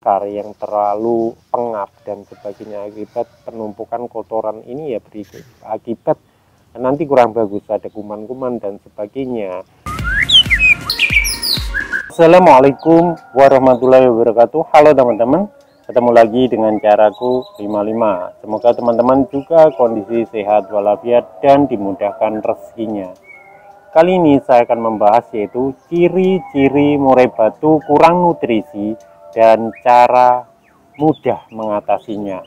mekar, yang terlalu pengap dan sebagainya. Akibat penumpukan kotoran ini ya berakibat nanti kurang bagus, ada kuman-kuman dan sebagainya. Assalamualaikum warahmatullahi wabarakatuh. Halo teman-teman, ketemu lagi dengan caraku 55. Semoga teman-teman juga kondisi sehat walafiat dan dimudahkan rezekinya. Kali ini saya akan membahas yaitu ciri-ciri murai batu kurang nutrisi dan cara mudah mengatasinya.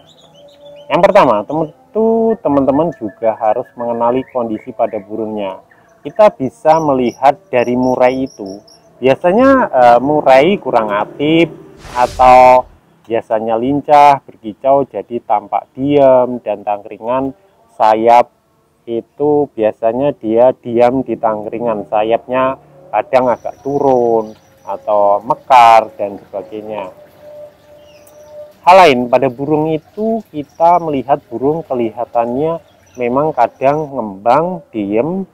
Yang pertama, tentu teman-teman juga harus mengenali kondisi pada burungnya. Kita bisa melihat dari murai itu. Biasanya murai kurang aktif atau biasanya lincah, berkicau, jadi tampak diam dan tangkringan. Sayap itu biasanya dia diam di tangkringan, sayapnya kadang agak turun atau mekar dan sebagainya. Hal lain pada burung itu, kita melihat burung kelihatannya memang kadang ngembang, diem,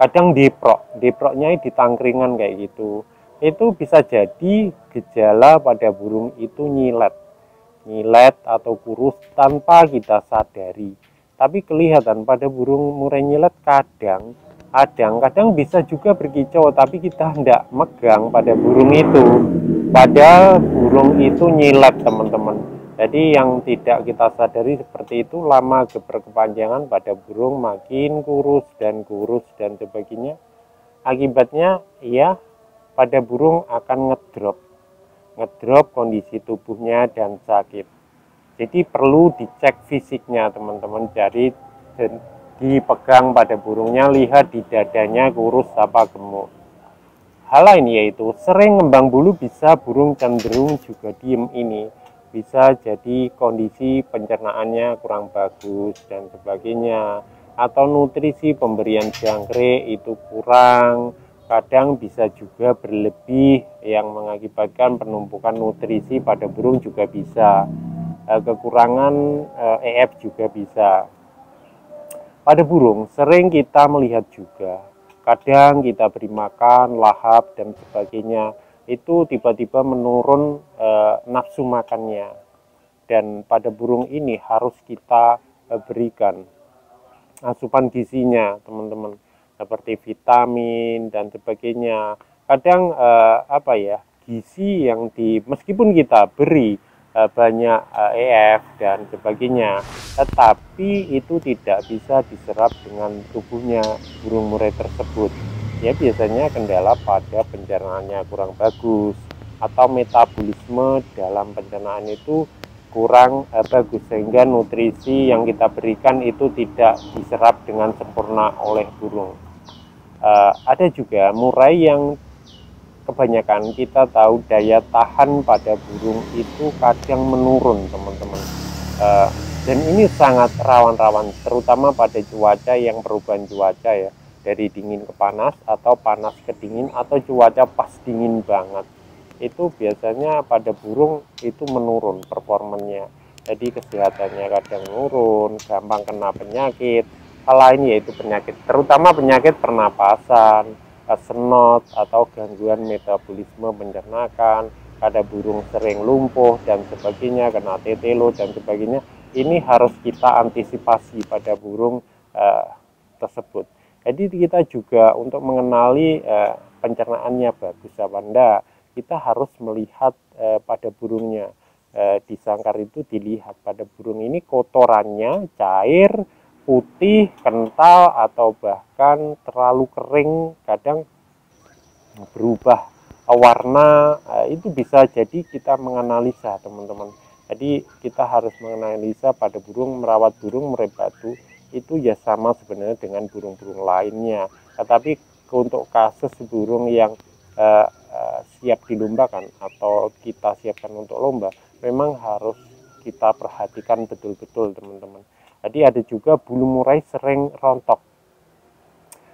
kadang deproknya di tangkringan kayak gitu. Itu bisa jadi gejala pada burung itu nyilet atau kurus tanpa kita sadari. Tapi kelihatan pada burung murai nyilet kadang bisa juga berkicau, tapi kita hendak megang pada burung itu, padahal burung itu nyilet teman-teman. Jadi yang tidak kita sadari seperti itu, lama berkepanjangan pada burung makin kurus dan sebagainya. Akibatnya ya pada burung akan ngedrop kondisi tubuhnya dan sakit. Jadi perlu dicek fisiknya teman-teman, jadi dipegang pada burungnya, lihat di dadanya kurus apa gemuk. Hal lain yaitu sering ngembang bulu, bisa burung cenderung juga diem, ini bisa jadi kondisi pencernaannya kurang bagus dan sebagainya, atau nutrisi pemberian jangkrik itu kurang, kadang bisa juga berlebih yang mengakibatkan penumpukan nutrisi pada burung juga bisa. Kekurangan EF juga bisa. Pada burung sering kita melihat juga, kadang kita beri makan, lahap dan sebagainya, itu tiba-tiba menurun nafsu makannya. Dan pada burung ini harus kita berikan asupan gizinya teman-teman, seperti vitamin dan sebagainya. Kadang gizi yang meskipun kita beri banyak EF dan sebagainya, tetapi itu tidak bisa diserap dengan tubuhnya burung murai tersebut. Ya biasanya kendala pada pencernaannya kurang bagus, atau metabolisme dalam pencernaan itu kurang bagus, sehingga nutrisi yang kita berikan itu tidak diserap dengan sempurna oleh burung. Ada juga murai yang kebanyakan kita tahu daya tahan pada burung itu kadang menurun teman-teman, dan ini sangat rawan terutama pada cuaca yang perubahan cuaca ya, dari dingin ke panas atau panas ke dingin, atau cuaca pas dingin banget, itu biasanya pada burung itu menurun performanya. Jadi kesehatannya kadang menurun, gampang kena penyakit. Hal lain yaitu penyakit, terutama penyakit pernapasan, senot, atau gangguan metabolisme pencernaan. Ada burung sering lumpuh dan sebagainya, kena tetelo dan sebagainya. Ini harus kita antisipasi pada burung tersebut. Jadi kita juga untuk mengenali pencernaannya bagus apa enggak, kita harus melihat pada burungnya. Di sangkar itu dilihat pada burung ini kotorannya cair, putih, kental, atau bahkan terlalu kering, kadang berubah warna. Itu bisa jadi kita menganalisa teman-teman. Jadi kita harus menganalisa pada burung, merawat burung murai batu itu ya sama sebenarnya dengan burung-burung lainnya. Tetapi untuk kasus burung yang siap dilombakan atau kita siapkan untuk lomba, memang harus kita perhatikan betul-betul teman-teman. Jadi ada juga bulu murai sering rontok.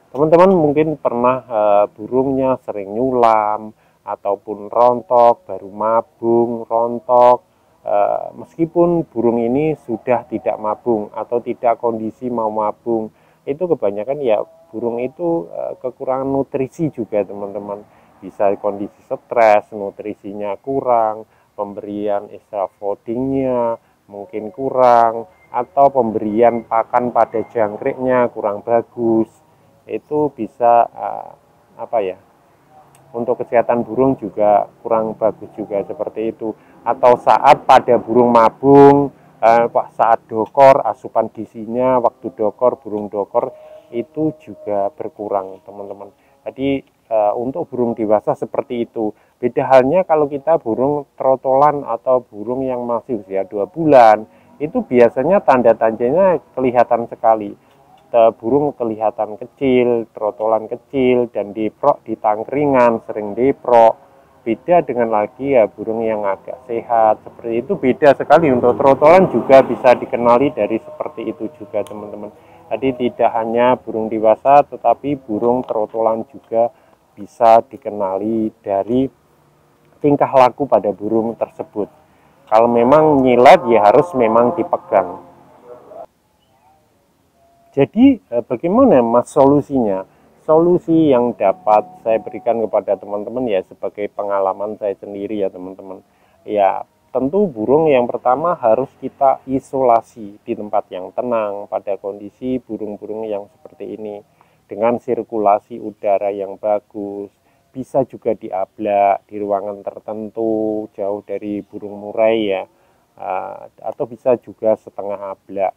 Teman-teman mungkin pernah burungnya sering nyulam ataupun rontok, baru mabung, rontok. Meskipun burung ini sudah tidak mabung atau tidak kondisi mau mabung, itu kebanyakan ya burung itu kekurangan nutrisi juga teman-teman. Bisa kondisi stres, nutrisinya kurang, pemberian extra foodingnya mungkin kurang, atau pemberian pakan pada jangkriknya kurang bagus, itu bisa apa ya, untuk kesehatan burung juga kurang bagus juga seperti itu. Atau saat pada burung mabung, saat dokor, asupan gizinya waktu dokor, burung dokor itu juga berkurang teman-teman. Jadi untuk burung dewasa seperti itu. Beda halnya kalau kita burung trotolan atau burung yang masih usia 2 bulan, itu biasanya tanda-tandanya kelihatan sekali. Burung kelihatan kecil, trotolan kecil, dan deprok di tangkringan, sering deprok. Beda dengan lagi ya burung yang agak sehat, seperti itu beda sekali. Untuk trotolan juga bisa dikenali dari seperti itu juga teman-teman. Jadi tidak hanya burung dewasa, tetapi burung trotolan juga bisa dikenali dari tingkah laku pada burung tersebut. Kalau memang nyilet ya harus memang dipegang. Jadi bagaimana mas solusinya? Solusi yang dapat saya berikan kepada teman-teman ya sebagai pengalaman saya sendiri ya teman-teman. Ya tentu burung yang pertama harus kita isolasi di tempat yang tenang pada kondisi burung-burung yang seperti ini. Dengan sirkulasi udara yang bagus, bisa juga diablak di ruangan tertentu jauh dari burung murai ya, atau bisa juga setengah ablak.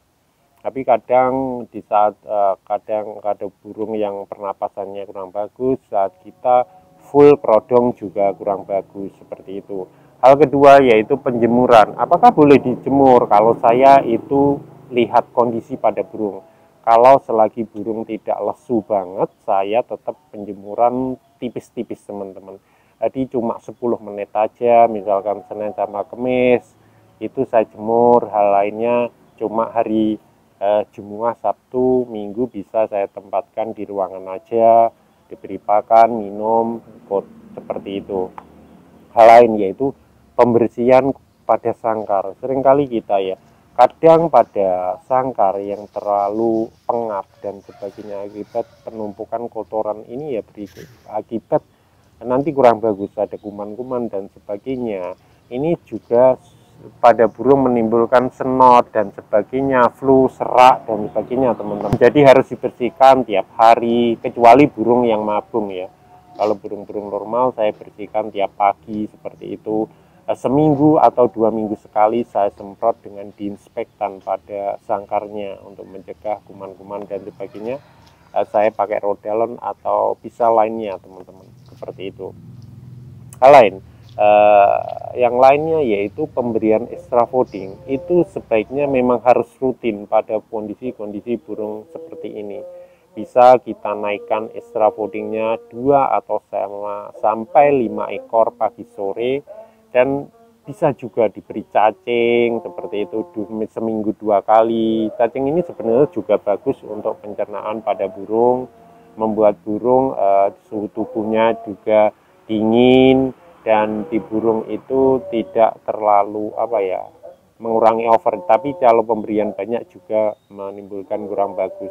Tapi kadang di saat kadang ada burung yang pernapasannya kurang bagus, saat kita full prodong juga kurang bagus seperti itu. Hal kedua yaitu penjemuran. Apakah boleh dijemur? Kalau saya itu lihat kondisi pada burung. Kalau selagi burung tidak lesu banget, saya tetap penjemuran tipis-tipis teman-teman. Jadi cuma 10 menit aja, misalkan Senin sama Kamis itu saya jemur. Hal lainnya cuma hari Jumat, Sabtu, Minggu bisa saya tempatkan di ruangan aja, diberi pakan, minum, seperti itu. Hal lain yaitu pembersihan pada sangkar. Seringkali kita ya, kadang pada sangkar yang terlalu pengap dan sebagainya akibat penumpukan kotoran ini ya akibat nanti kurang bagus, ada kuman-kuman dan sebagainya. Ini juga pada burung menimbulkan senot dan sebagainya, flu, serak dan sebagainya teman-teman. Jadi harus dibersihkan tiap hari, kecuali burung yang mabung ya. Kalau burung-burung normal saya bersihkan tiap pagi seperti itu. Seminggu atau 2 minggu sekali saya semprot dengan diinspektan pada sangkarnya untuk mencegah kuman-kuman dan sebagainya. Saya pakai Rodalon atau bisa lainnya teman-teman, seperti itu. Hal lain, yang lainnya yaitu pemberian extra fooding itu sebaiknya memang harus rutin pada kondisi-kondisi burung seperti ini. Bisa kita naikkan extra foodingnya 2 atau sampai 5 ekor pagi sore, dan bisa juga diberi cacing seperti itu seminggu 2 kali. Cacing ini sebenarnya juga bagus untuk pencernaan pada burung, membuat burung suhu tubuhnya juga dingin, dan di burung itu tidak terlalu mengurangi over. Tapi kalau pemberian banyak juga menimbulkan kurang bagus.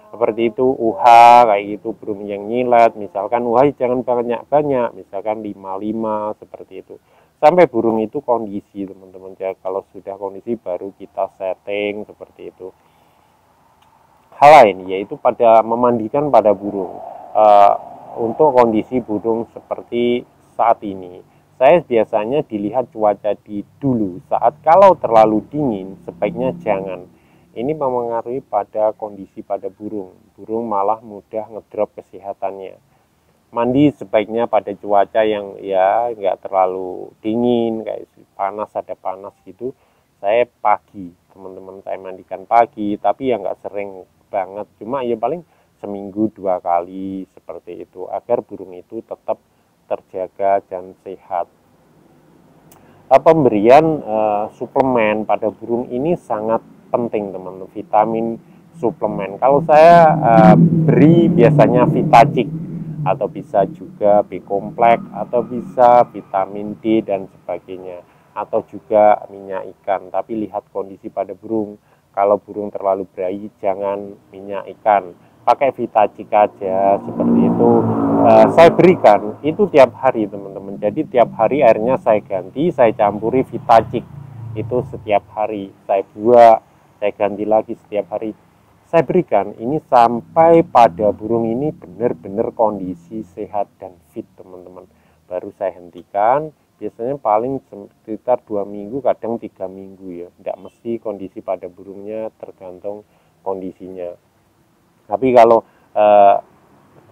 Seperti itu UHA kayak gitu, burung yang nyilet misalkan UHA jangan banyak-banyak, misalkan 5 seperti itu. Sampai burung itu kondisi teman-teman ya. Kalau sudah kondisi baru kita setting seperti itu. Hal lain yaitu pada memandikan pada burung. Untuk kondisi burung seperti saat ini, saya biasanya dilihat cuaca di dulu. Saat kalau terlalu dingin sebaiknya jangan. Ini mempengaruhi pada kondisi pada burung. Burung malah mudah ngedrop kesehatannya. Mandi sebaiknya pada cuaca yang ya nggak terlalu dingin, kayak panas, ada panas gitu. Saya pagi, teman-teman, saya mandikan pagi, tapi ya nggak sering banget. Cuma ya paling seminggu 2 kali seperti itu, agar burung itu tetap terjaga dan sehat. Pemberian suplemen pada burung ini sangat penting teman-teman, vitamin suplemen. Kalau saya beri biasanya Vitacik, atau bisa juga B kompleks, atau bisa vitamin D dan sebagainya, atau juga minyak ikan. Tapi lihat kondisi pada burung. Kalau burung terlalu berahi jangan minyak ikan, pakai Vitacik aja seperti itu. saya berikan itu tiap hari teman-teman. Jadi tiap hari airnya saya ganti, saya campuri Vitacik itu setiap hari, saya buat, saya ganti lagi setiap hari. Saya berikan ini sampai pada burung ini benar-benar kondisi sehat dan fit teman-teman. Baru saya hentikan. Biasanya paling sekitar 2 minggu, kadang 3 minggu ya. Tidak mesti kondisi pada burungnya, tergantung kondisinya. Tapi kalau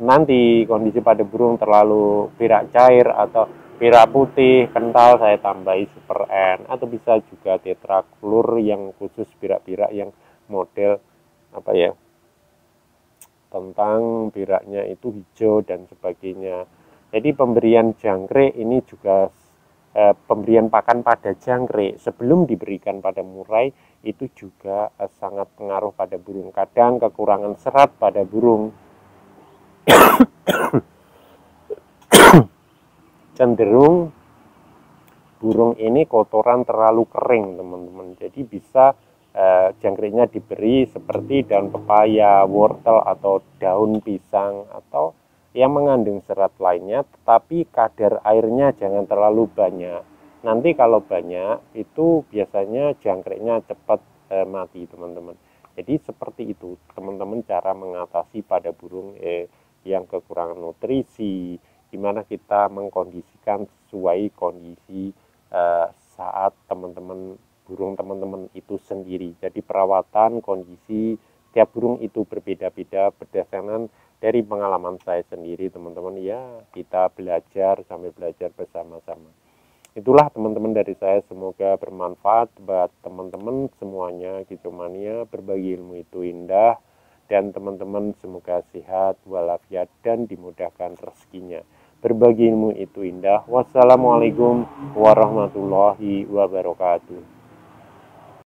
nanti kondisi pada burung terlalu berak cair atau berak putih kental, saya tambahi Super N, atau bisa juga tetraklur yang khusus berak-berak yang model apa ya, tentang beraknya itu hijau dan sebagainya. Jadi pemberian jangkrik ini juga pemberian pakan pada jangkrik sebelum diberikan pada murai itu juga sangat pengaruh pada burung. Kadang kekurangan serat pada burung cenderung burung ini kotoran terlalu kering teman-teman. Jadi bisa jangkriknya diberi seperti daun pepaya, wortel atau daun pisang atau yang mengandung serat lainnya, tetapi kadar airnya jangan terlalu banyak. Nanti kalau banyak itu biasanya jangkriknya cepat mati teman-teman. Jadi seperti itu teman-teman cara mengatasi pada burung yang kekurangan nutrisi, di mana kita mengkondisikan sesuai kondisi saat teman-teman burung teman-teman itu sendiri. Jadi perawatan kondisi tiap burung itu berbeda-beda berdasarkan dari pengalaman saya sendiri teman-teman ya. Kita belajar sambil belajar bersama-sama. Itulah teman-teman dari saya, semoga bermanfaat buat teman-teman semuanya. Kicomania, berbagi ilmu itu indah, dan teman-teman semoga sehat walafiat dan dimudahkan rezekinya. Berbagi ilmu itu indah. Wassalamualaikum warahmatullahi wabarakatuh.